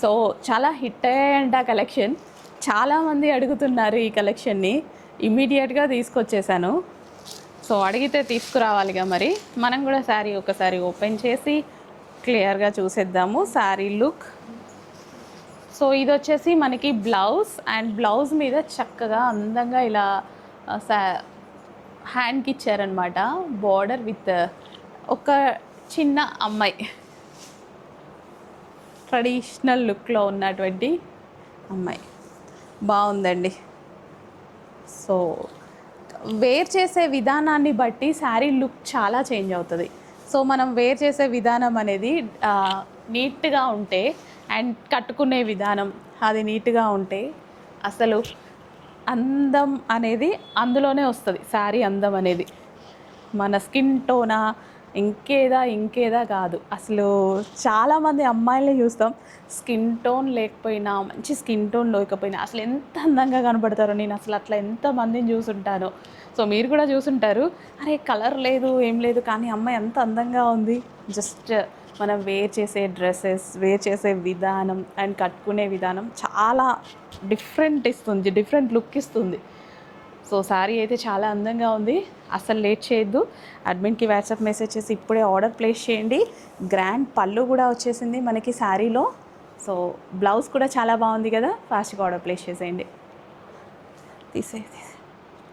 So చాలా hit అయ్యాయంట collection. చాలామంది అడుగుతున్నారు ఈ కలెక్షన్ని. ఇమ్మీడియట్గా తీసుకొచ్చేసాను. సో అడిగితే తీసుకురావాలిగా, మరి మనం కూడా శారీ ఒకసారి ఓపెన్ చేసి క్లియర్గా చూసేద్దాము శారీ లుక్. సో ఇది వచ్చేసి మనకి బ్లౌజ్, అండ్ బ్లౌజ్ మీద చక్కగా అందంగా ఇలా హ్యాండ్కి ఇచ్చారనమాట బార్డర్ విత్ ఒక చిన్న అమ్మాయి ట్రెడిషనల్ లుక్లో ఉన్నటువంటి అమ్మాయి. బాగుందండి. సో వేర్ చేసే విధానాన్ని బట్టి శారీ లుక్ చాలా చేంజ్ అవుతుంది. సో మనం వేర్ చేసే విధానం అనేది నీట్గా ఉంటే, అండ్ కట్టుకునే విధానం అది నీట్గా ఉంటే అసలు అందం అనేది అందులోనే వస్తుంది. శారీ అందం అనేది మన స్కిన్ టోనా ఇంకేదా కాదు. అసలు చాలామంది అమ్మాయిల్ని చూస్తాం, స్కిన్ టోన్ లేకపోయినా, మంచి స్కిన్ టోన్ లేకపోయినా అసలు ఎంత అందంగా కనపడతారో. నేను అసలు అట్లా ఎంతమందిని చూసుంటాను. సో మీరు కూడా చూసుంటారు, అరే కలర్ లేదు ఏం లేదు కానీ అమ్మాయి ఎంత అందంగా ఉంది. జస్ట్ మనం వేర్ చేసే డ్రెస్సెస్, వేర్ చేసే విధానం అండ్ కట్టుకునే విధానం చాలా డిఫరెంట్ లుక్ ఇస్తుంది. సో శారీ అయితే చాలా అందంగా ఉంది. అసలు లేట్ చేయొద్దు, అడ్మిన్కి వాట్సాప్ మెసేజ్ చేసి ఇప్పుడే ఆర్డర్ ప్లేస్ చేయండి. గ్రాండ్ పళ్ళు కూడా వచ్చేసింది మనకి శారీలో. సో బ్లౌజ్ కూడా చాలా బాగుంది కదా, ఫాస్ట్గా ఆర్డర్ ప్లేస్ చేసేయండి. తీసేది